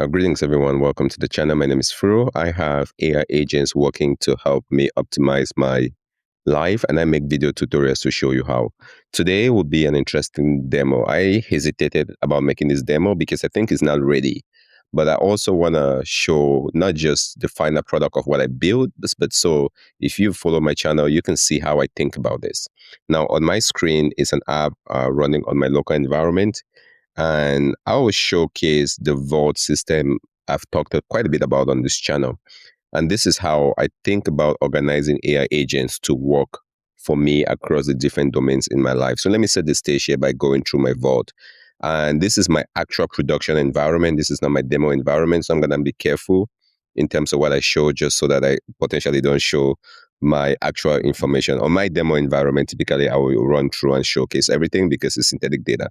Greetings, everyone. Welcome to the channel. My name is Furo. I have AI agents working to help me optimize my life, and I make video tutorials to show you how. Today will be an interesting demo. I hesitated about making this demo because I think it's not ready. But I also want to show not just the final product of what I build, but so if you follow my channel, you can see how I think about this. Now, on my screen is an app running on my local environment, and I will showcase the vault system I've talked quite a bit about on this channel. And this is how I think about organizing AI agents to work for me across the different domains in my life. So let me set the stage here by going through my vault. And this is my actual production environment. This is not my demo environment. So I'm going to be careful in terms of what I show, just so that I potentially don't show my actual information. On my demo environment, typically I will run through and showcase everything because it's synthetic data.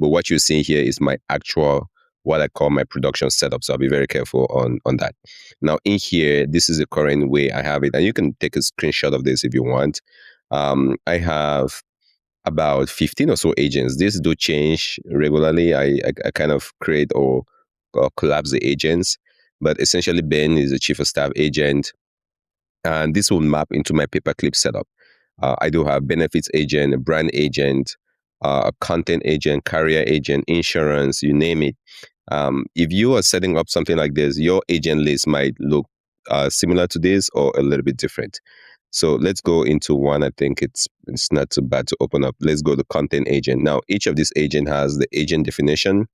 But what you're seeing here is my actual, what I call my production setup. So I'll be very careful on that. Now in here, this is the current way I have it. And you can take a screenshot of this if you want. I have about 15 or so agents. These do change regularly. I kind of create or collapse the agents. But essentially, Ben is a chief of staff agent. And this will map into my paperclip setup. I do have benefits agent, a brand agent, a content agent, career agent, insurance, you name it. If you are setting up something like this, your agent list might look similar to this or a little bit different. So let's go into one. I think it's not too bad to open up. Let's go to content agent. Now, each of these agent has the agent definition,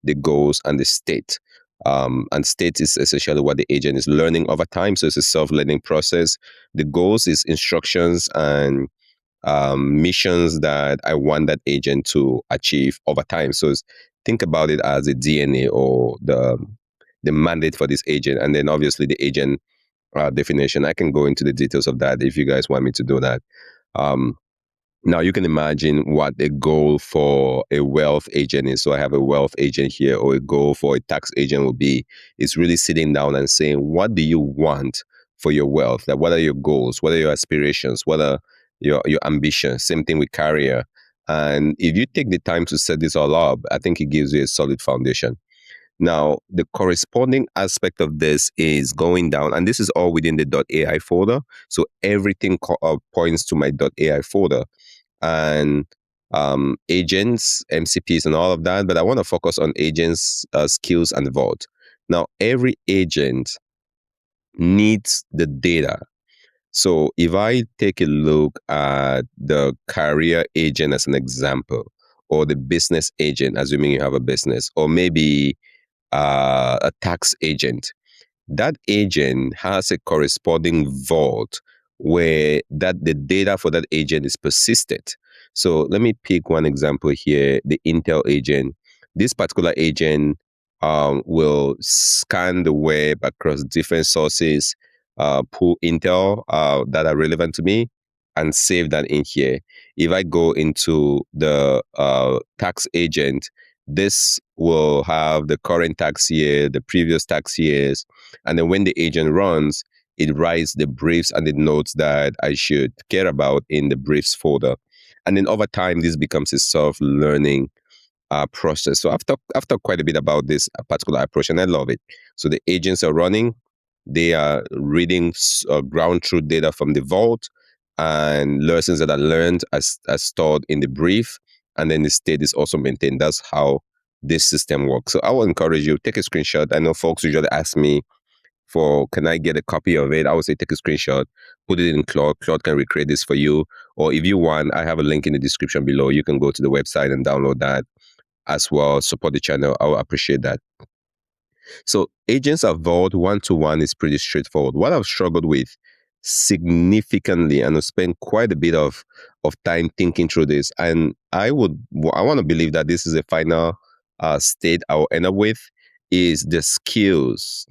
the goals, and the state. And state is essentially what the agent is learning over time. So it's a self-learning process. The goals is instructions and missions that I want that agent to achieve over time. So think about it as a DNA or the mandate for this agent, and then obviously the agent definition. I can go into the details of that if you guys want me to do that. Um, Now you can imagine what a goal for a wealth agent is. So I have a wealth agent here, or a goal for a tax agent will be, it's really sitting down and saying, what do you want for your wealth? Like, what are your goals? What are your aspirations? What are your ambitions? Same thing with career. And if you take the time to set this all up, I think it gives you a solid foundation. Now, the corresponding aspect of this is going down, and this is all within the .ai folder. So everything points to my .ai folder, and agents, MCPs, and all of that. But I want to focus on agents, skills, and vault. Now, every agent needs the data. So if I take a look at the career agent as an example, or the business agent, assuming you have a business, or maybe a tax agent, that agent has a corresponding vault where that the data for that agent is persisted. So let me pick one example here, the Intel agent. This particular agent will scan the web across different sources, pull Intel that are relevant to me, and save that in here. If I go into the tax agent, this will have the current tax year, the previous tax years, and then when the agent runs, it writes the briefs and the notes that I should care about in the briefs folder. And then over time, this becomes a self-learning process. So after quite a bit about this particular approach, and I love it. So the agents are running, they are reading ground truth data from the vault, and lessons that are learned as stored in the brief, and then the state is also maintained. That's how this system works. So I will encourage you, take a screenshot. I know folks usually ask me for, can I get a copy of it? I would say take a screenshot, put it in Claude. Claude can recreate this for you. Or if you want, I have a link in the description below. You can go to the website and download that as well. Support the channel. I will appreciate that. So agents of vault one-to-one is pretty straightforward. What I've struggled with significantly, and I've spent quite a bit of time thinking through this, and I want to believe that this is a final state I will end up with, is the skills.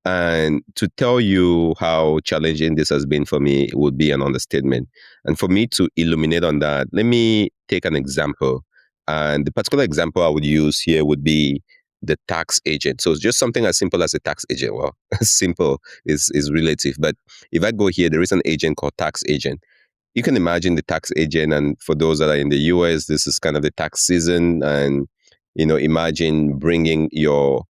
And to tell you how challenging this has been for me, it would be an understatement. And for me to illuminate on that, let me take an example. And the particular example I would use here would be the tax agent. So it's just something as simple as a tax agent. Well, simple is relative. But if I go here, there is an agent called tax agent. You can imagine the tax agent. And for those that are in the US, this is kind of the tax season. And Imagine bringing your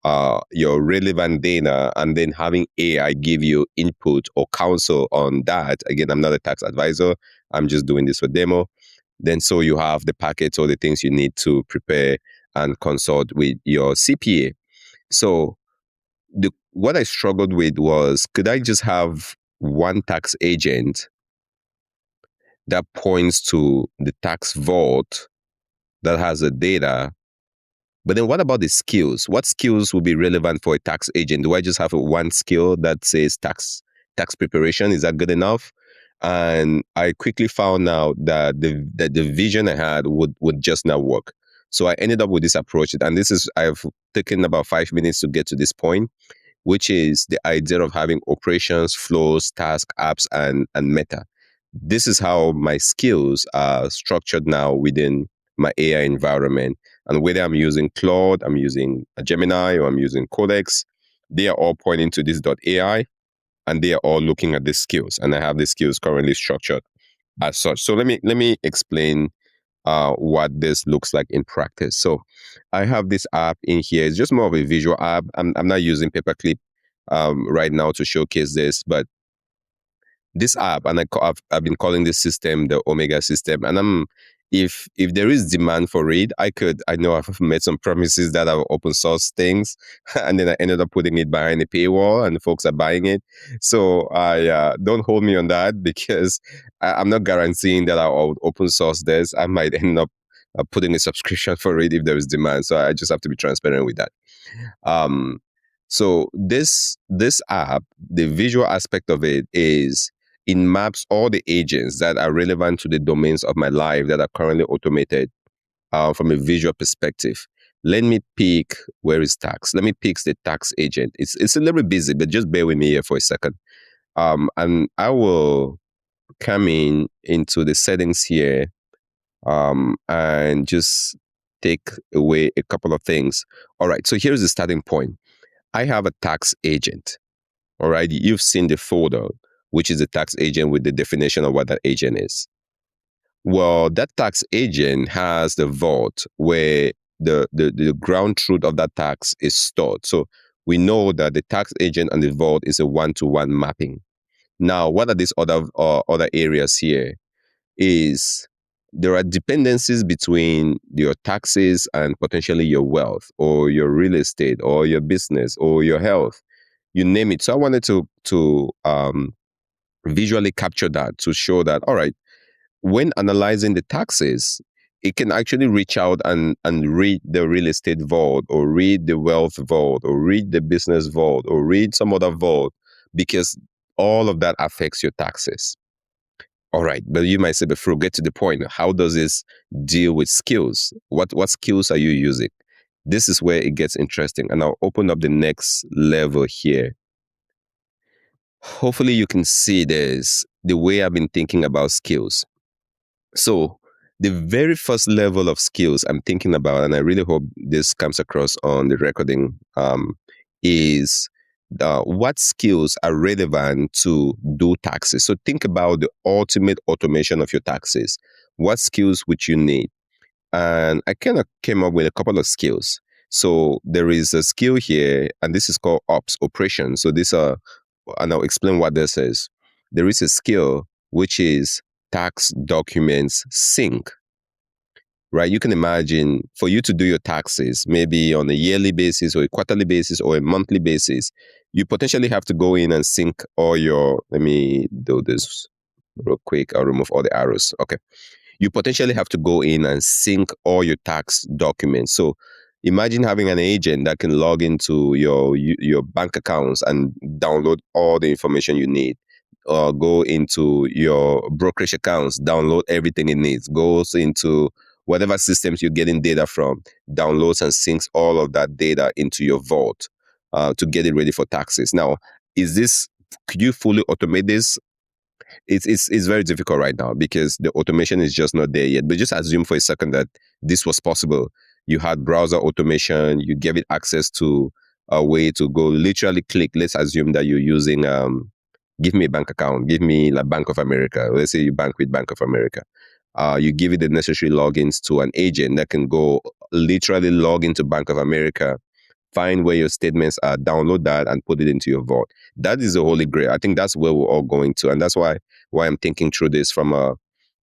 relevant data and then having AI give you input or counsel on that. Again, I'm not a tax advisor. I'm just doing this for demo. Then so you have the packets or the things you need to prepare and consult with your CPA. So what I struggled with was, could I just have one tax agent that points to the tax vault that has the data? But then what about the skills? What skills will be relevant for a tax agent? Do I just have one skill that says tax preparation? Is that good enough? And I quickly found out that the vision I had would just not work. So I ended up with this approach, and I've taken about 5 minutes to get to this point, which is the idea of having operations, flows, task, apps, and meta. This is how my skills are structured now within my AI environment. And whether I'm using Claude, I'm using a Gemini, or I'm using Codex, they are all pointing to this .ai, and they are all looking at these skills. And I have these skills currently structured as such. So let me explain what this looks like in practice. So I have this app in here. It's just more of a visual app. I'm not using Paperclip right now to showcase this, but this app, and I've been calling this system the Omega system. And if there is demand for it, I know I've made some promises that are open source things, and then I ended up putting it behind a paywall, and folks are buying it. So I don't hold me on that, because I'm not guaranteeing that I'll open source this. I might end up putting a subscription for it if there is demand. So I just have to be transparent with that. Um, so this app, the visual aspect of it is, it maps all the agents that are relevant to the domains of my life that are currently automated from a visual perspective. Let me pick, where is tax? Let me pick the tax agent. It's a little bit busy, but just bear with me here for a second. And I will come into the settings here and just take away a couple of things. All right, so here's the starting point. I have a tax agent. All right, you've seen the folder, which is the tax agent with the definition of what that agent is. Well, that tax agent has the vault where the ground truth of that tax is stored. So we know that the tax agent and the vault is a one-to-one mapping. Now, what are these other areas here? Is there are dependencies between your taxes and potentially your wealth or your real estate or your business or your health, you name it. So I wanted to visually capture that, to show that, all right, when analyzing the taxes, it can actually reach out and read the real estate vault, or read the wealth vault, or read the business vault, or read some other vault, because all of that affects your taxes. All right, but you might say, before we get to the point, how does this deal with skills? What skills are you using? This is where it gets interesting, and I'll open up the next level here. Hopefully you can see this, the way I've been thinking about skills. So the very first level of skills I'm thinking about, and I really hope this comes across on the recording, is what skills are relevant to do taxes. So think about the ultimate automation of your taxes. What skills would you need? And I kind of came up with a couple of skills. So there is a skill here, and this is called operations. So and I'll explain what this is. There is a skill which is tax documents sync, right? You can imagine, for you to do your taxes, maybe on a yearly basis or a quarterly basis or a monthly basis, you potentially have to go in and sync all your, let me do this real quick. I'll remove all the arrows. Okay. You potentially have to go in and sync all your tax documents. So imagine having an agent that can log into your bank accounts and download all the information you need. Or go into your brokerage accounts, download everything it needs. Goes into whatever systems you're getting data from, downloads and syncs all of that data into your vault to get it ready for taxes. Now, could you fully automate this? It's very difficult right now because the automation is just not there yet. But just assume for a second that this was possible. You had browser automation, you gave it access to a way to go literally click. Let's assume that you're using give me a bank account, give me like Bank of America. Let's say you bank with Bank of America. You give it the necessary logins to an agent that can go literally log into Bank of America, find where your statements are, download that, and put it into your vault. That is the holy grail. I think that's where we're all going to, and that's why I'm thinking through this from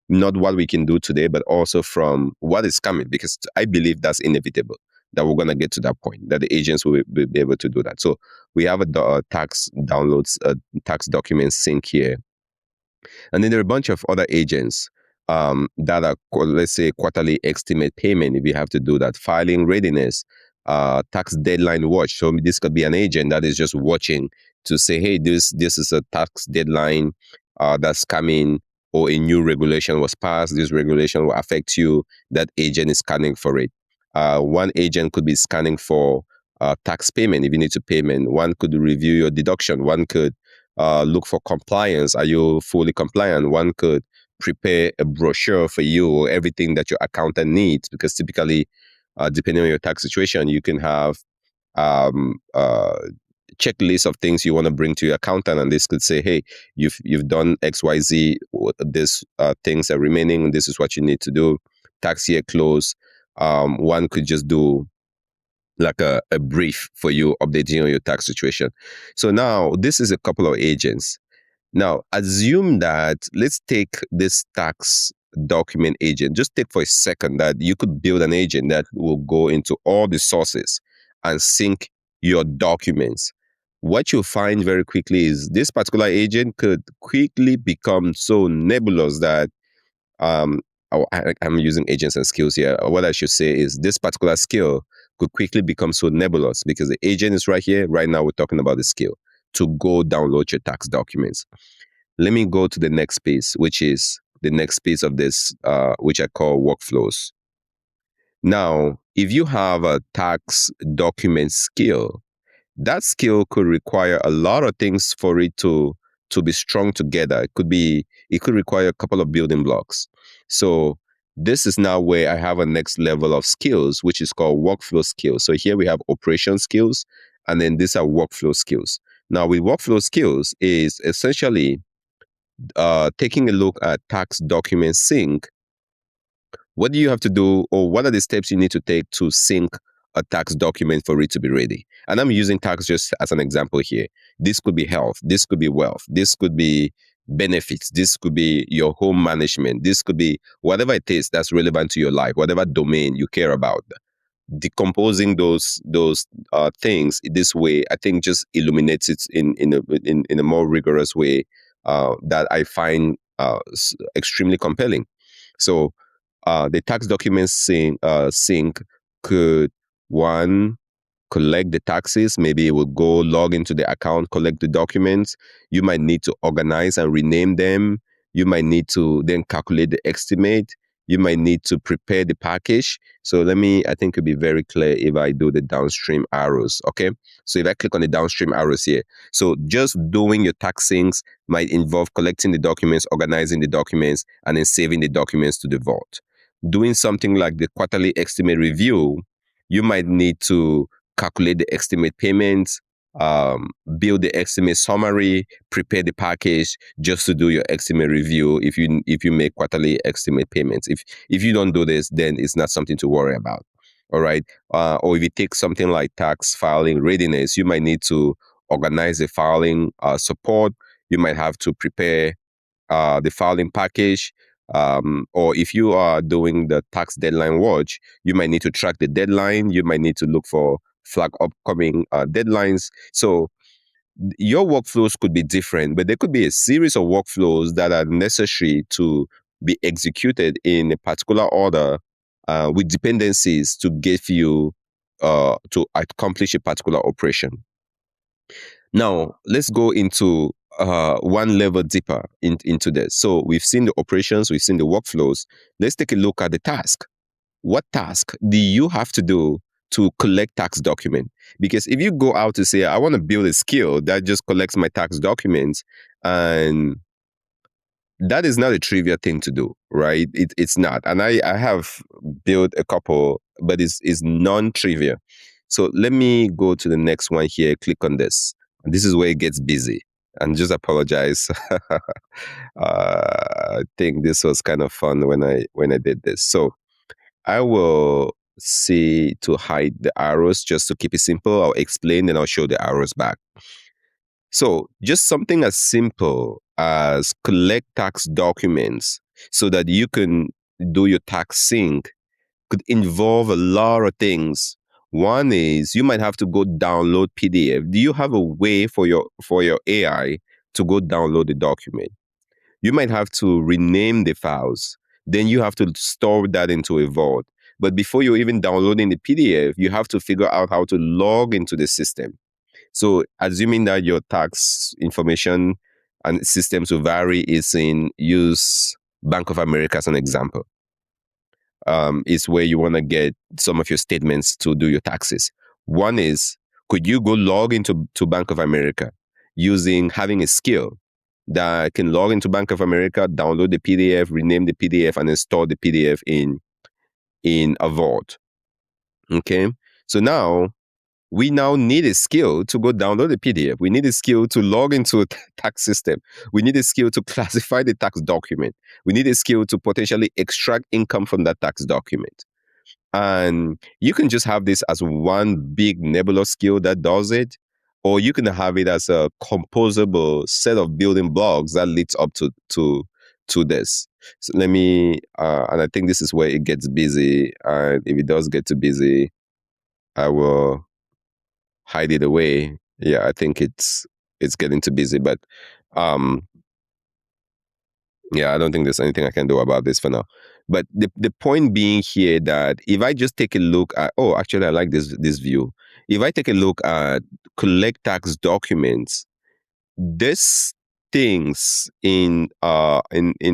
not what we can do today, but also from what is coming, because I believe that's inevitable, that we're going to get to that point, that the agents will be able to do that. So we have a tax downloads, tax document sync here. And then there are a bunch of other agents that are, let's say, quarterly estimate payment, if you have to do that, filing readiness, tax deadline watch. So this could be an agent that is just watching to say, hey, this is a tax deadline that's coming, or a new regulation was passed. This regulation will affect you. That agent is scanning for it. One agent could be scanning for tax payment, if you need to payment. One could review your deduction. One could look for compliance. Are you fully compliant? One could prepare a brochure for you, everything that your accountant needs, because typically, depending on your tax situation, you can have um, uh, checklist of things you want to bring to your accountant, and this could say, hey, you've done XYZ, this things are remaining, this is what you need to do. Tax year close. One could just do like a brief for you, updating on your tax situation. So now this is a couple of agents. Now assume that, let's take this tax document agent, just take for a second that you could build an agent that will go into all the sources and sync your documents. What you'll find very quickly is this particular agent could quickly become so nebulous that um, I'm using agents and skills here. What I should say is this particular skill could quickly become so nebulous because the agent is right here. Right now, we're talking about the skill to go download your tax documents. Let me go to the next piece, which is the next piece of this, which I call workflows. Now, if you have a tax document skill, that skill could require a lot of things for it to be strung together. It could require a couple of building blocks. So this is now where I have a next level of skills, which is called workflow skills. So here we have operation skills, and then these are workflow skills. Now with workflow skills is essentially taking a look at tax document sync. What do you have to do, or what are the steps you need to take to sync a tax document for it to be ready? And I'm using tax just as an example here. This could be health, this could be wealth, this could be benefits, this could be your home management, this could be whatever it is that's relevant to your life, whatever domain you care about. Decomposing those things this way, I think, just illuminates it in a more rigorous way that I find extremely compelling. So the tax documents sync could, one, collect the taxes. Maybe it will go log into the account, collect the documents. You might need to organize and rename them. You might need to then calculate the estimate. You might need to prepare the package. So I think it'll be very clear if I do the downstream arrows. Okay. So if I click on the downstream arrows here, so just doing your tax syncs might involve collecting the documents, organizing the documents, and then saving the documents to the vault. Doing something like the quarterly estimate review, you might need to calculate the estimate payments, build the estimate summary, prepare the package just to do your estimate review. If you make quarterly estimate payments, if you don't do this, then it's not something to worry about. All right. Or if you take something like tax filing readiness, you might need to organize the filing support. You might have to prepare the filing package. Or if you are doing the tax deadline watch, you might need to track the deadline. You might need to look for flag upcoming deadlines. So your workflows could be different, but there could be a series of workflows that are necessary to be executed in a particular order with dependencies to give you to accomplish a particular operation. Now, let's go into one level deeper into this. So we've seen the operations, we've seen the workflows. Let's take a look at the task. What task do you have to do to collect tax document? Because if you go out to say, I want to build a skill that just collects my tax documents, and that is not a trivial thing to do, right? It's not. And I have built a couple, but it's non-trivial. So let me go to the next one here, click on this. And this is where it gets busy. And just apologize. I think this was kind of fun when I did this. So I will see to hide the arrows just to keep it simple. I'll explain, then I'll show the arrows back. So just something as simple as collect tax documents so that you can do your tax sync could involve a lot of things. One is you might have to go download PDF. Do you have a way for your AI to go download the document? You might have to rename the files. Then you have to store that into a vault. But before you're even downloading the PDF, you have to figure out how to log into the system. So assuming that your tax information and systems will vary is in use Bank of America as an example. Is where you want to get some of your statements to do your taxes. One is, could you go log into Bank of America using having a skill that can log into Bank of America, download the PDF, rename the PDF, and then store the PDF in a vault. Okay, so now we now need a skill to go download the PDF. We need a skill to log into a tax system. We need a skill to classify the tax document. We need a skill to potentially extract income from that tax document. And you can just have this as one big nebulous skill that does it, or you can have it as a composable set of building blocks that leads up to this. So let me, and I think this is where it gets busy. And if it does get too busy, I will hide it away. Yeah, I think it's getting too busy, but um yeah, I don't think there's anything I can do about this for now. But the point being here that if I just take a look at, oh, actually I like this view. If I take a look at collect tax documents, these things in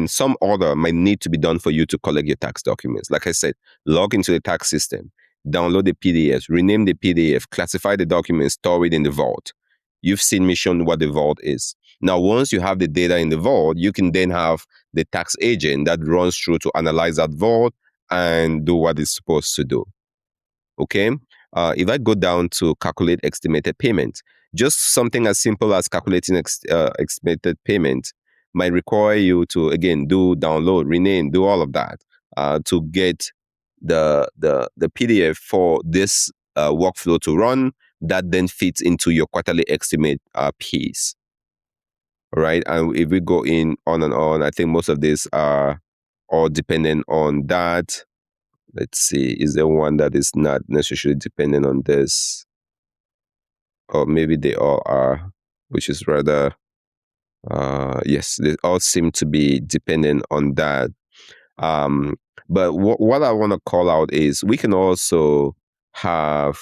some order might need to be done for you to collect your tax documents. Like I said, log into the tax system, download the PDFs, rename the PDF, classify the documents, store it in the vault. You've seen me shown what the vault is. Now, once you have the data in the vault, you can then have the tax agent that runs through to analyze that vault and do what it's supposed to do. Okay? If I go down to calculate estimated payment, just something as simple as calculating estimated payment might require you to, again, do download, rename, do all of that to get the PDF for this workflow to run that then fits into your quarterly estimate piece. Right? And if we go in on and on, I think most of these are all dependent on that. Let's see, is there one that is not necessarily dependent on this? Or maybe they all are, which is rather, yes, they all seem to be dependent on that. But what I want to call out is we can also have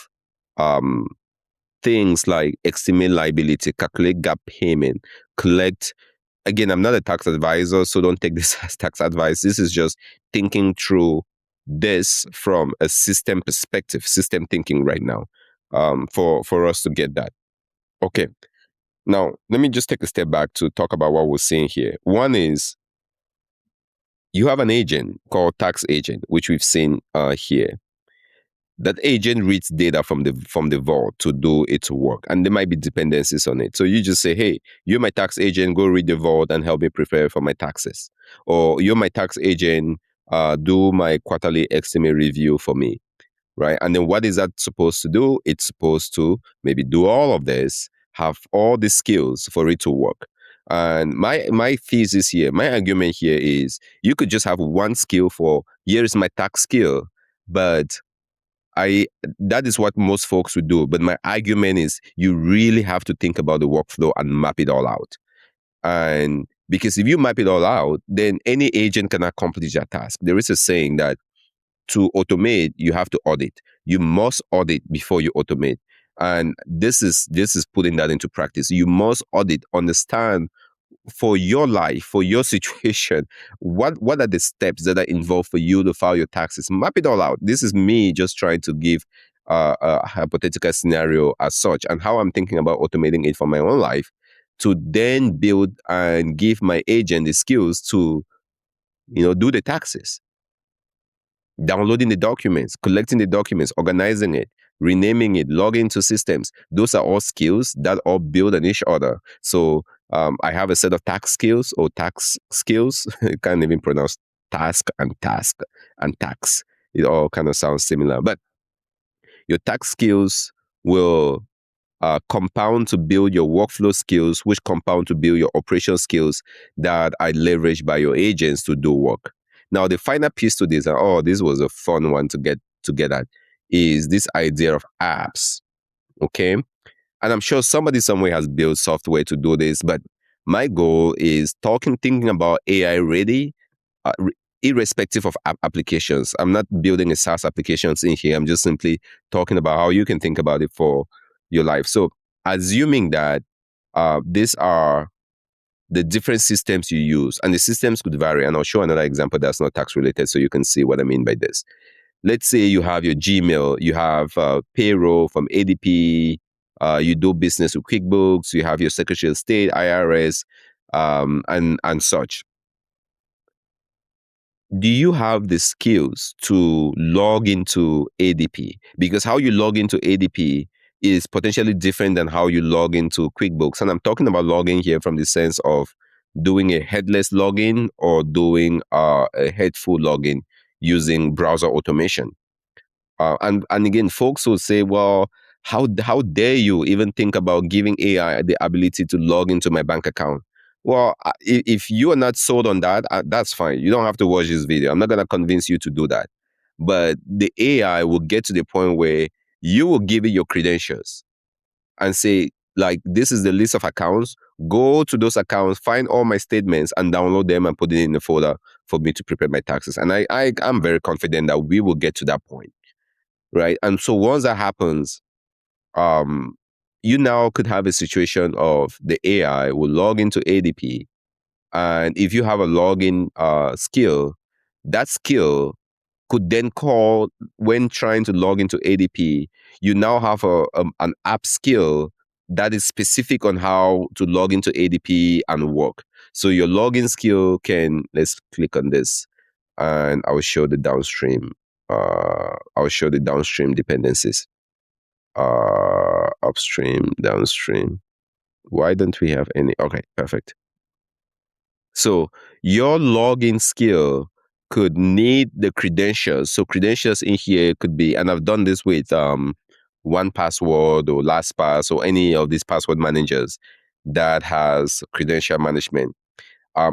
um, things like estimate liability, calculate gap payment, collect. Again, I'm not a tax advisor, so don't take this as tax advice. This is just thinking through this from a system perspective, system thinking right now, for us to get that. Okay. Now, let me just take a step back to talk about what we're seeing here. One is you have an agent called tax agent, which we've seen here. That agent reads data from the vault to do its work, and there might be dependencies on it. So you just say, hey, you're my tax agent, go read the vault and help me prepare for my taxes. Or you're my tax agent, do my quarterly estimate review for me, right? And then what is that supposed to do? It's supposed to maybe do all of this, have all the skills for it to work. And my thesis here, my argument here is you could just have one skill for, here is my tax skill, but that is what most folks would do. But my argument is you really have to think about the workflow and map it all out. And because if you map it all out, then any agent can accomplish that task. There is a saying that to automate, you have to audit. You must audit before you automate. And this is putting that into practice. You must audit, understand for your life, for your situation, what are the steps that are involved for you to file your taxes? Map it all out. This is me just trying to give a hypothetical scenario as such, and how I'm thinking about automating it for my own life, to then build and give my agent the skills to, do the taxes, downloading the documents, collecting the documents, organizing it, renaming it, logging into systems. Those are all skills that all build on each other. So I have a set of tax skills or tax skills. I can't even pronounce task and tax. It all kind of sounds similar, but your tax skills will compound to build your workflow skills, which compound to build your operation skills that are leveraged by your agents to do work. Now, the final piece to this, and oh, this was a fun one to get at, is this idea of apps. Okay, and I'm sure somebody somewhere has built software to do this, but my goal is thinking about AI ready, uh, re- irrespective of applications. I'm not building a SaaS applications in here. I'm just simply talking about how you can think about it for your life. So, assuming that these are the different systems you use, and the systems could vary. And I'll show another example that's not tax related, so you can see what I mean by this. Let's say you have your Gmail, you have payroll from ADP, you do business with QuickBooks, you have your Secretary of State, IRS, and such. Do you have the skills to log into ADP? Because how you log into ADP is potentially different than how you log into QuickBooks. And I'm talking about logging here from the sense of doing a headless login or doing a headful login using browser automation. And again, folks will say, "Well, how dare you even think about giving AI the ability to log into my bank account?" Well, if you are not sold on that, that's fine. You don't have to watch this video. I'm not gonna convince you to do that. But the AI will get to the point where you will give it your credentials and say, like, this is the list of accounts. Go to those accounts, find all my statements, and download them and put it in the folder for me to prepare my taxes. And I'm very confident that we will get to that point, right? And so once that happens, um, you now could have a situation of the AI will log into ADP, and if you have a login skill, that skill could then call when trying to log into ADP. You now have an app skill that is specific on how to log into ADP and work. So your login skill can, let's click on this, and I will show the downstream. I'll show the downstream dependencies. Upstream, downstream. Why don't we have any? Okay, perfect. So your login skill could need the credentials. So credentials in here could be, and I've done this with one password or LastPass or any of these password managers that has credential management.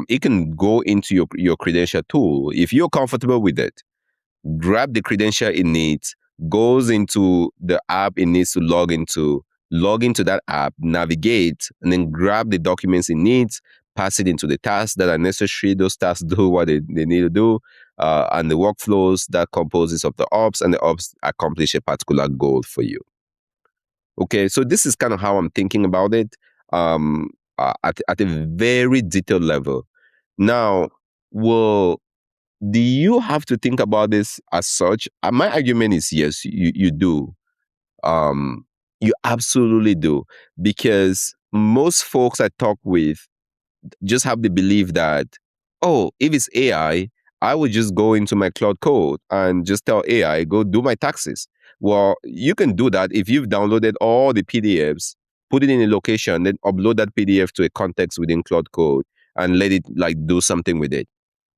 It can go into your credential tool if you're comfortable with it, grab the credential it needs, goes into the app it needs to log into that app, navigate, and then grab the documents it needs, pass it into the tasks that are necessary. Those tasks do what they need to do, and the workflows that composes of the ops, and the ops accomplish a particular goal for you. Okay, so this is kind of how I'm thinking about it at a very detailed level. Now, will do you have to think about this as such? My argument is yes, you do. Um, you absolutely do. Because most folks I talk with just have the belief that, oh, if it's I would just go into my cloud code and just tell AI, go do my taxes. Well, you can do that if you've downloaded all the PDFs, put it in a location, then upload that PDF to a context within cloud code and let it like do something with it.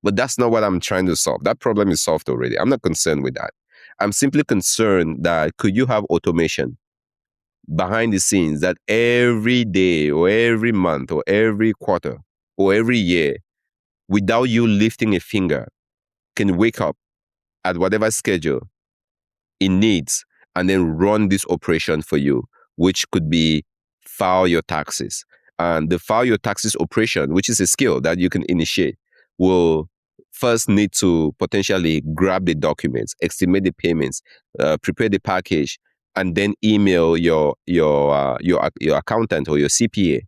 But that's not what I'm trying to solve. That problem is solved already. I'm not concerned with that. I'm simply concerned that could you have automation behind the scenes that every day or every month or every quarter or every year, without you lifting a finger, can wake up at whatever schedule it needs and then run this operation for you, which could be file your taxes. And the file your taxes operation, which is a skill that you can initiate, will first need to potentially grab the documents, estimate the payments, prepare the package, and then email your accountant or your CPA.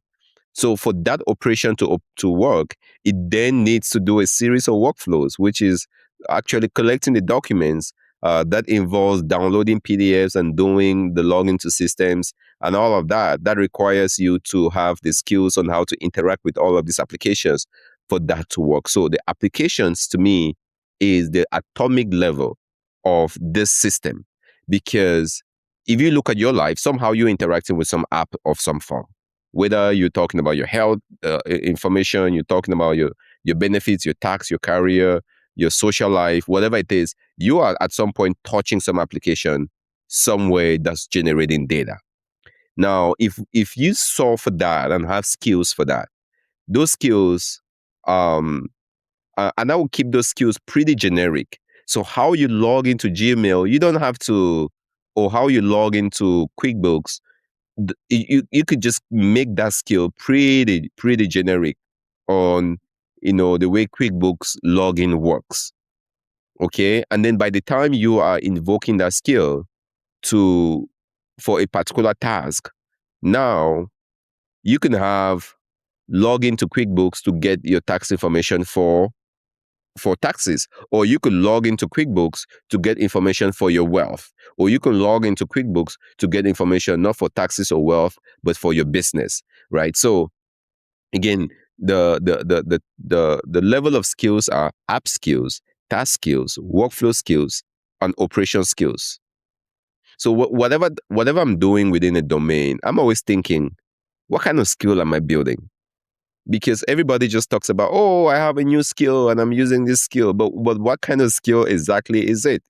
So for that operation to work, it then needs to do a series of workflows, which is actually collecting the documents that involves downloading PDFs and doing the login to systems and all of that. That requires you to have the skills on how to interact with all of these applications for that to work. So the applications to me is the atomic level of this system, because if you look at your life, somehow you're interacting with some app of some form. Whether you're talking about your health information, you're talking about your benefits, your tax, your career, your social life, whatever it is, you are at some point touching some application somewhere that's generating data. Now, if you solve for that and have skills for that, those skills, um, and I will keep those skills pretty generic. So how you log into Gmail, you don't have to, or how you log into QuickBooks, you could just make that skill pretty generic on the way QuickBooks login works. Okay, and then by the time you are invoking that skill to for a particular task, now you can have log into QuickBooks to get your tax information for taxes, or you could log into QuickBooks to get information for your wealth, or you can log into QuickBooks to get information not for taxes or wealth, but for your business, right? So again, the level of skills are app skills, task skills, workflow skills, and operation skills. So whatever I'm doing within a domain, I'm always thinking, what kind of skill am I building? Because everybody just talks about, oh, I have a new skill and I'm using this skill, but what kind of skill exactly is it?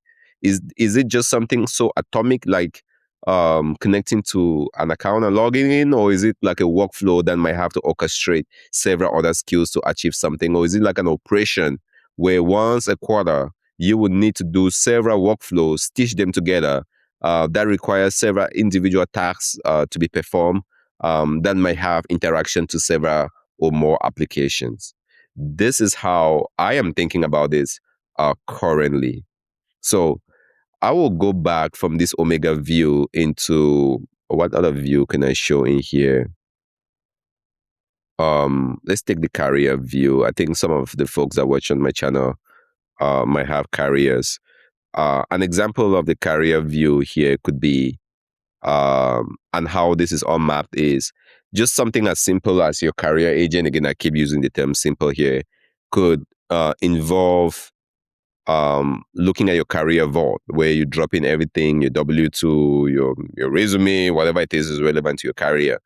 Is it just something so atomic like connecting to an account and logging in, or is it like a workflow that might have to orchestrate several other skills to achieve something, or is it like an operation where once a quarter you would need to do several workflows, stitch them together, that requires several individual tasks to be performed, that might have interaction to several or more applications. This is how I am thinking about this currently. So I will go back from this Omega view into what other view can I show in here? Let's take the career view. I think some of the folks that watch on my channel might have careers. An example of the career view here could be and how this is all mapped is just something as simple as your career agent. Again, I keep using the term simple here. Could involve looking at your career vault, where you drop in everything, your W-2, your resume, whatever it is relevant to your career.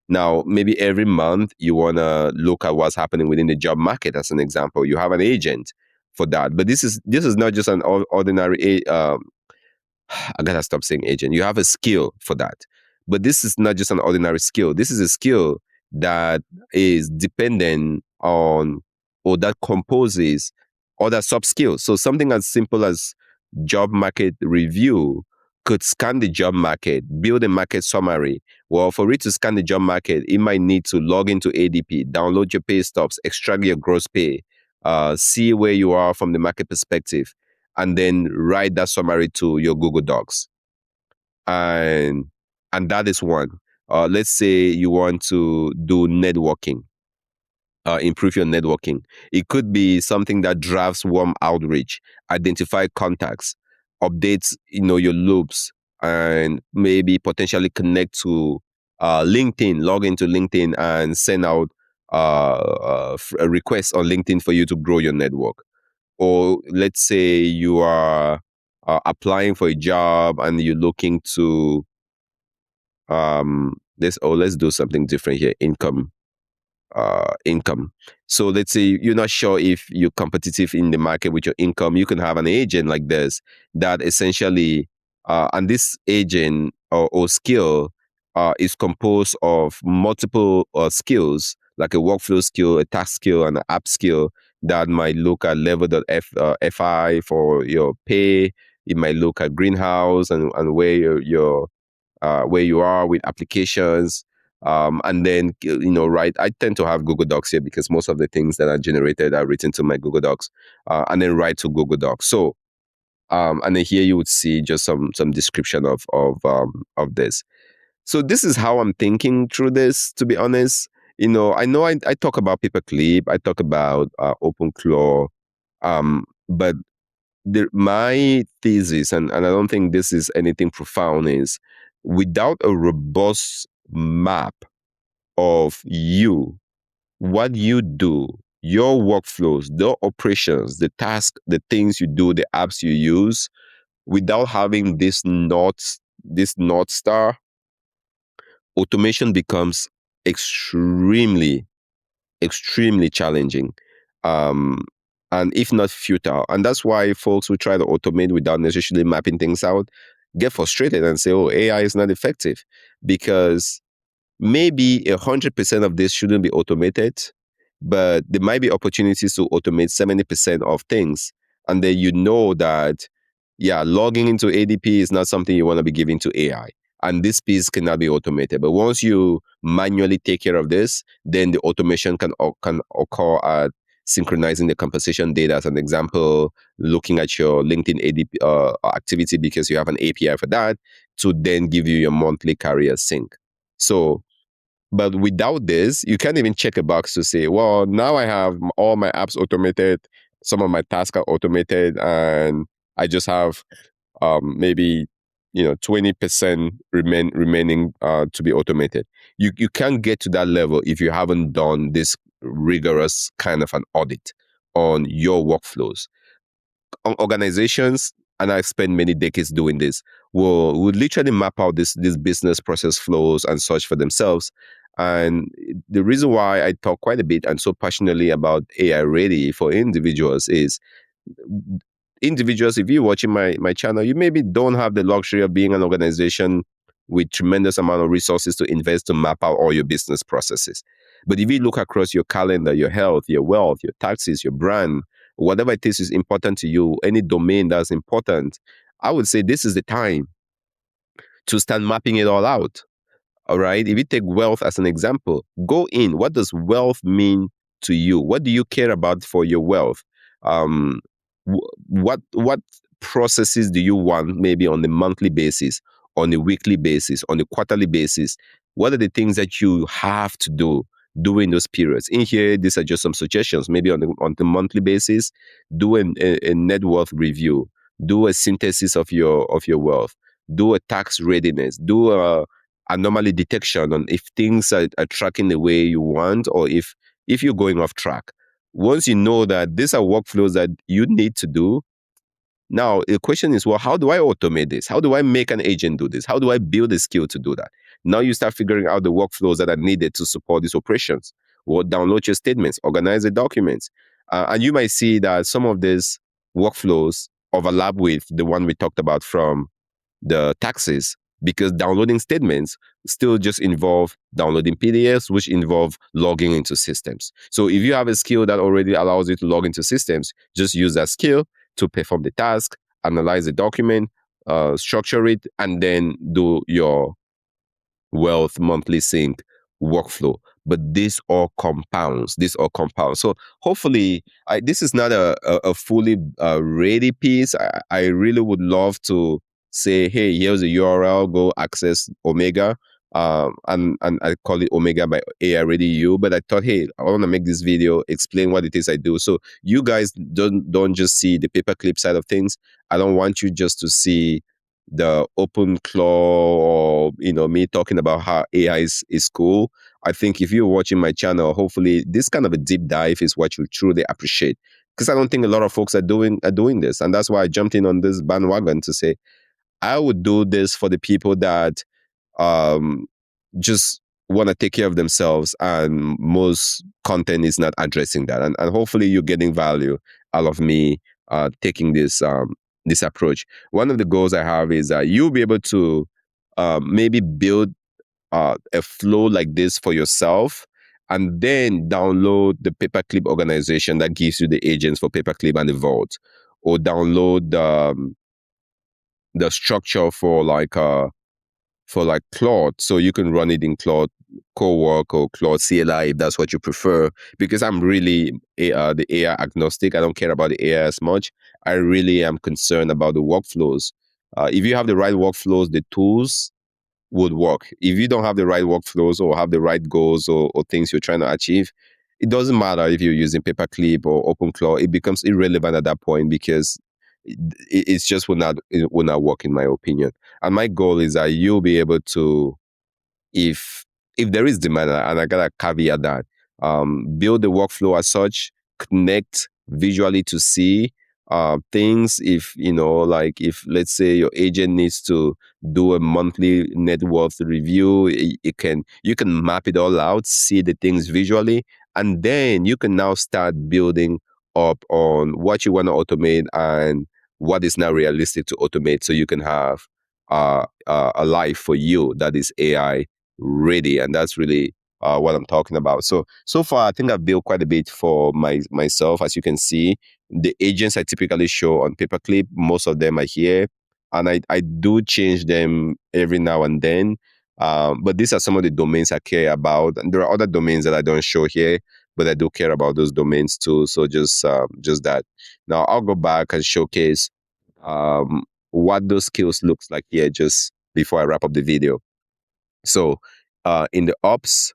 Now, maybe every month you want to look at what's happening within the job market. As an example, you have an agent for that. But this is not just an ordinary I gotta stop saying agent. You have a skill for that. But this is not just an ordinary skill. This is a skill that is dependent on or that composes other sub skills. So something as simple as job market review could scan the job market, build a market summary. Well, for it to scan the job market, it might need to log into ADP, download your pay stubs, extract your gross pay, see where you are from the market perspective, and then write that summary to your Google Docs. And that is one. Let's say you want to do networking, improve your networking. It could be something that drafts warm outreach, identify contacts, updates, your loops, and maybe potentially connect to LinkedIn, log into LinkedIn and send out a request on LinkedIn for you to grow your network. Or let's say you are applying for a job and you're looking to let's do something different here, income. So let's say you're not sure if you're competitive in the market with your income. You can have an agent like this that essentially, and this agent or skill is composed of multiple skills, like a workflow skill, a task skill, and an app skill that might look at level.fi for your pay. It might look at greenhouse and where where you are with applications. And then, right, I tend to have Google Docs here because most of the things that are generated are written to my Google Docs, and then write to Google Docs. So, and then here you would see just some description of this. So this is how I'm thinking through this, to be honest. I know I talk about paperclip, I talk about OpenClaw, but my thesis, and I don't think this is anything profound, is without a robust map of you, what you do, your workflows, the operations, the tasks, the things you do, the apps you use, without having this north star, automation becomes extremely, extremely challenging, um, and if not futile. And that's why folks who try to automate without necessarily mapping things out get frustrated and say, "Oh, AI is not effective," because maybe 100% of this shouldn't be automated, but there might be opportunities to automate 70% of things. And then you know that, yeah, logging into ADP is not something you want to be giving to AI. And this piece cannot be automated. But once you manually take care of this, then the automation can occur at synchronizing the compensation data, as an example, looking at your LinkedIn ADP activity because you have an API for that to then give you your monthly career sync. So but without this, you can't even check a box to say, well, now I have all my apps automated, some of my tasks are automated, and I just have maybe 20% remaining to be automated. You can't get to that level if you haven't done this rigorous kind of an audit on your workflows. Organizations, and I've spent many decades doing this, will literally map out this business process flows and such for themselves. And the reason why I talk quite a bit and so passionately about AI ready for individuals is individuals, if you're watching my channel, you maybe don't have the luxury of being an organization with tremendous amount of resources to invest to map out all your business processes. But if you look across your calendar, your health, your wealth, your taxes, your brand, whatever it is important to you, any domain that's important, I would say this is the time to start mapping it all out. All right. If you take wealth as an example, go in. What does wealth mean to you? What do you care about for your wealth? Um, what processes do you want maybe on a monthly basis, on a weekly basis, on a quarterly basis? What are the things that you have to do during those periods? In here, these are just some suggestions. Maybe on the monthly basis, do a net worth review, do a synthesis of your wealth, do a tax readiness, do a anomaly detection on if things are tracking the way you want, or if you're going off track. Once you know that these are workflows that you need to do, now the question is, well, how do I automate this? How do I make an agent do this? How do I build a skill to do that? Now you start figuring out the workflows that are needed to support these operations. Or download your statements, organize the documents. And you might see that some of these workflows overlap with the one we talked about from the taxes, because downloading statements still just involve downloading PDFs, which involve logging into systems. So if you have a skill that already allows you to log into systems, just use that skill to perform the task, analyze the document, structure it, and then do your wealth monthly sync workflow. But this all compounds. This all compounds. So hopefully, this is not a fully ready piece. I really would love to say, hey, here's a URL. Go access Omega. And I call it Omega by AI Ready U. But I thought, hey, I want to make this video, explain what it is I do. So you guys don't just see the paperclip side of things. I don't want you just to see the open claw, or me talking about how AI is cool. I think if you're watching my channel, hopefully this kind of a deep dive is what you truly appreciate, because I don't think a lot of folks are doing this, and that's why I jumped in on this bandwagon to say I would do this for the people that um, just want to take care of themselves, and most content is not addressing that. And hopefully you're getting value out of me taking this approach. One of the goals I have is that you'll be able to maybe build a flow like this for yourself, and then download the paperclip organization that gives you the agents for paperclip and the vault, or download the structure for like Claude, so you can run it in Claude Cowork or Claude CLI if that's what you prefer. Because I'm really the AI agnostic. I don't care about the AI as much. I really am concerned about the workflows. If you have the right workflows, the tools would work. If you don't have the right workflows or have the right goals, or things you're trying to achieve, it doesn't matter if you're using Paperclip or OpenClaw. It becomes irrelevant at that point, because it's just will not work, in my opinion. And my goal is that you'll be able to, if there is demand, and I gotta caveat that, build the workflow as such, connect visually to see things. If like if let's say your agent needs to do a monthly net worth review, you can map it all out, see the things visually, and then you can now start building up on what you want to automate and what is now realistic to automate, so you can have a life for you that is AI ready. And that's really what I'm talking about. So far, I think I've built quite a bit for myself. As you can see, the agents I typically show on paperclip, most of them are here, and I do change them every now and then. But these are some of the domains I care about, and there are other domains that I don't show here, but I do care about those domains too. So just that. Now I'll go back and showcase what those skills looks like here just before I wrap up the video. So in the ops,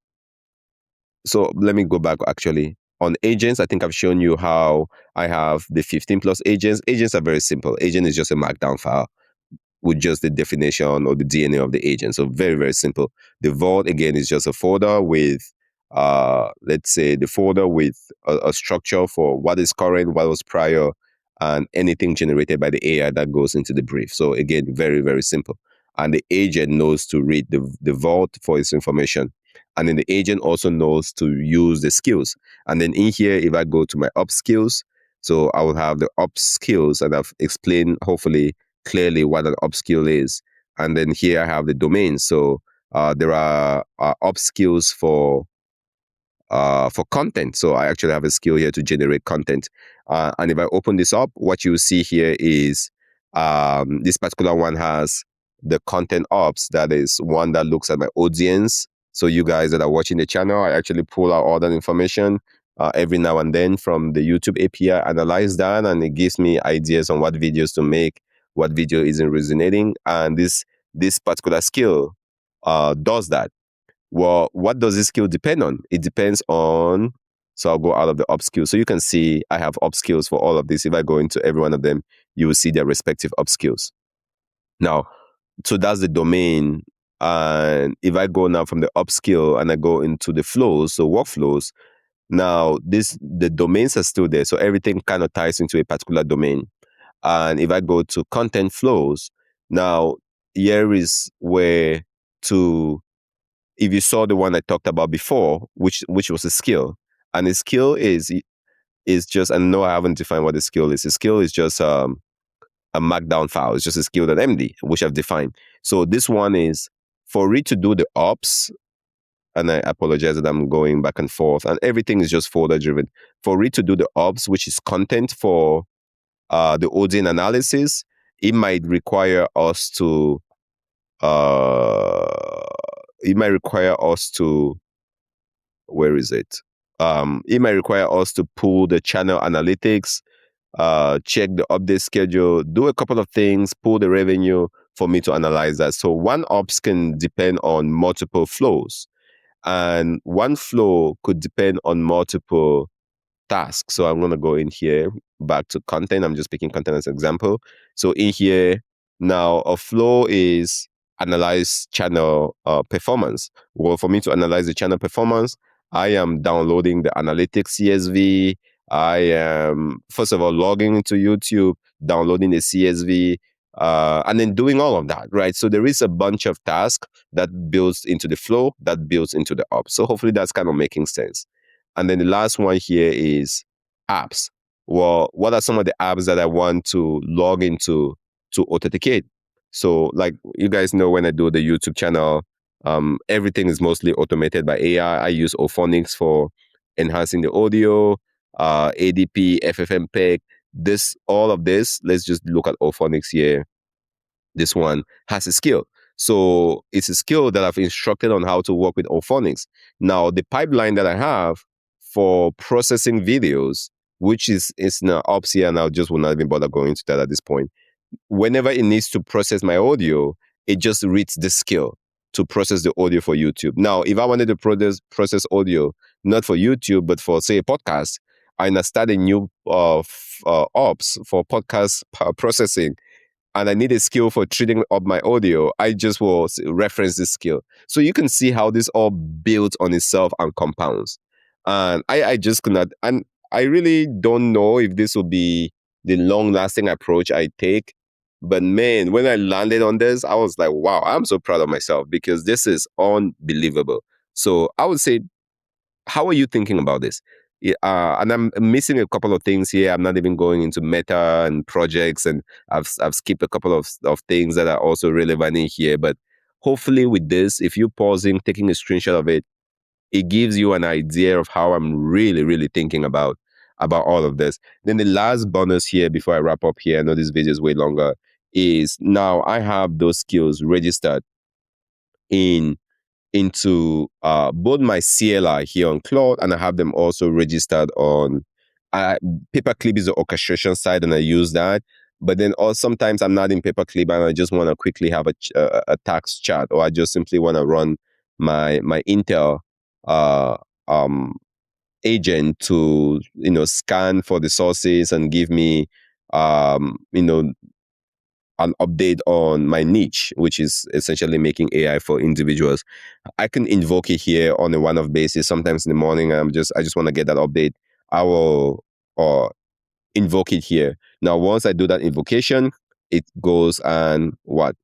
so let me go back actually. On agents, I think I've shown you how I have the 15 plus agents. Agents are very simple. Agent is just a markdown file with just the definition or the DNA of the agent. So very, very simple. The vault, again, is just a folder with, let's say, the folder with a structure for what is current, what was prior, and anything generated by the AI that goes into the brief. So again, very, very simple. And the agent knows to read the vault for its information. And then the agent also knows to use the skills. And then in here, if I go to my up skills, so I will have the up skills, and I've explained, hopefully, clearly what an upskill is. And then here I have the domain. So there are upskills for content. So I actually have a skill here to generate content. And if I open this up, what you see here is this particular one has the content ops. That is one that looks at my audience. So you guys that are watching the channel, I actually pull out all that information every now and then from the YouTube API, analyze that, and it gives me ideas on what videos to make, what video isn't resonating. And this particular skill does that. Well, what does this skill depend on? It depends on, so I'll go out of the upskills. So you can see I have upskills for all of this. If I go into every one of them, you will see their respective upskills. Now, so that's the domain. And if I go now from the upskill and I go into the flows, so workflows, now the domains are still there. So everything kind of ties into a particular domain. And if I go to content flows, now here is where to, if you saw the one I talked about before, which was a skill, and a skill is just, and no, I haven't defined what a skill is. A skill is just a markdown file. It's just a skill.md, which I've defined. So this one is for it to do the ops, and I apologize that I'm going back and forth, and everything is just folder driven. For it to do the ops, which is content for the audience analysis, it might require us to uh, where is it? It might require us to pull the channel analytics, check the update schedule, do a couple of things, pull the revenue for me to analyze that. So one ops can depend on multiple flows, and one flow could depend on multiple tasks. So I'm going to go in here back to content. I'm just picking content as an example. So in here, now a flow is analyze channel performance. Well, for me to analyze the channel performance, I am downloading the analytics CSV. I am, first of all, logging into YouTube, downloading the CSV, and then doing all of that, right? So there is a bunch of tasks that builds into the flow, that builds into the ops. So hopefully that's kind of making sense. And then the last one here is apps. Well, what are some of the apps that I want to log into to authenticate? So, like you guys know, when I do the YouTube channel, everything is mostly automated by AI. I use Ophonics for enhancing the audio, ADP, FFmpeg. All of this. Let's just look at Ophonics here. This one has a skill. So it's a skill that I've instructed on how to work with Orphonics. Now, the pipeline that I have for processing videos, which is now ops here, and I just will not even bother going into that at this point. Whenever it needs to process my audio, it just reads the skill to process the audio for YouTube. Now, if I wanted to process audio, not for YouTube, but for, say, a podcast, I now start a new ops for podcast processing, and I need a skill for treating up my audio, I just will reference this skill. So you can see how this all builds on itself and compounds. And I just cannot, and I really don't know if this will be the long lasting approach I take. But man, when I landed on this, I was like, wow, I'm so proud of myself because this is unbelievable. So I would say, how are you thinking about this? Yeah, and I'm missing a couple of things here. I'm not even going into meta and projects, and I've skipped a couple of things that are also relevant in here. But hopefully, with this, if you're pausing, taking a screenshot of it, it gives you an idea of how I'm really, really thinking about all of this. Then the last bonus here before I wrap up here, I know this video is way longer, is now I have those skills registered in into both my CLI here on Claude, and I have them also registered on Paperclip is the orchestration side, and I use that. But then also sometimes I'm not in Paperclip and I just want to quickly have a tax chart, or I just simply want to run my Intel uh, um, agent to scan for the sources and give me an update on my niche, which is essentially making AI for individuals. I can invoke it here on a one-off basis. Sometimes in the morning, I just want to get that update. I will or invoke it here. Now, once I do that invocation, it goes and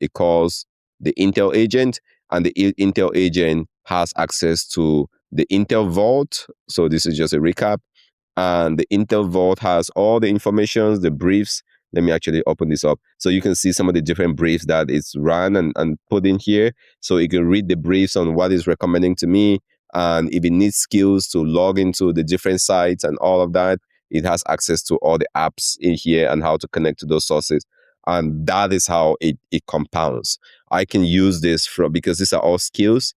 it calls the Intel agent, and the Intel agent has access to the Intel Vault. So this is just a recap, and the Intel Vault has all the informations, the briefs. Let me actually open this up so you can see some of the different briefs that it's run and put in here. So you can read the briefs on what it's recommending to me. And if it needs skills to log into the different sites and all of that, it has access to all the apps in here and how to connect to those sources. And that is how it compounds. I can use this because these are all skills.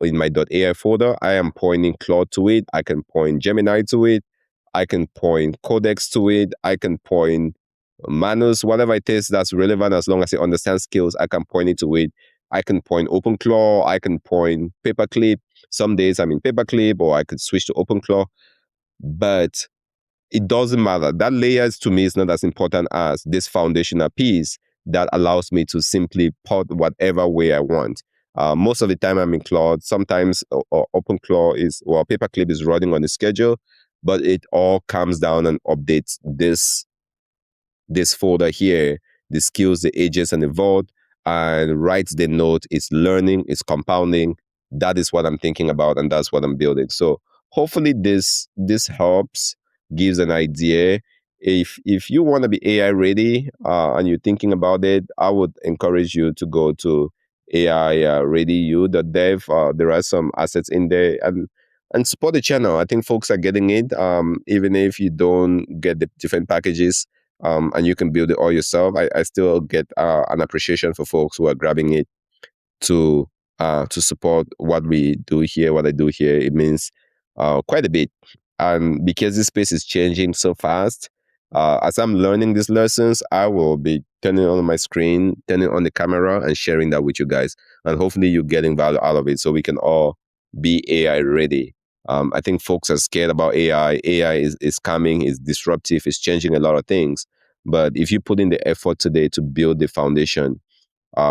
In my .ai folder, I am pointing Claude to it. I can point Gemini to it. I can point Codex to it. I can point Manus, whatever it is that's relevant, as long as it understands skills, I can point it to it. I can point OpenClaw. I can point Paperclip. Some days I'm in Paperclip, or I could switch to OpenClaw. But it doesn't matter. That layers to me is not as important as this foundational piece that allows me to simply port whatever way I want. Most of the time I'm in Claude. Sometimes OpenClaw Paperclip is running on a schedule, but it all comes down and updates this folder here, the skills, the ages, and the vault, and writes the note. It's learning, it's compounding. That is what I'm thinking about, and that's what I'm building. So hopefully this helps, gives an idea. If you want to be AI ready and you're thinking about it, I would encourage you to go to AI readyu.dev. There are some assets in there, and support the channel. I think folks are getting it, even if you don't get the different packages, and you can build it all yourself. I still get an appreciation for folks who are grabbing it to support what we do here, what I do here. It means quite a bit. And because this space is changing so fast, as I'm learning these lessons, I will be turning on my screen, turning on the camera, and sharing that with you guys. And hopefully you're getting value out of it so we can all be AI ready. I think folks are scared about AI. AI is coming, is disruptive, is changing a lot of things. But if you put in the effort today to build the foundation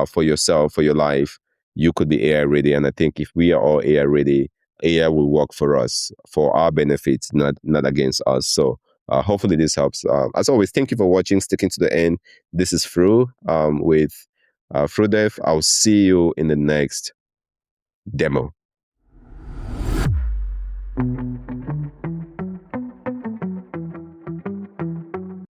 for yourself, for your life, you could be AI ready. And I think if we are all AI ready, AI will work for us, for our benefits, not against us. So hopefully this helps. As always, thank you for watching, sticking to the end. This is Fru with FruDev. I'll see you in the next demo.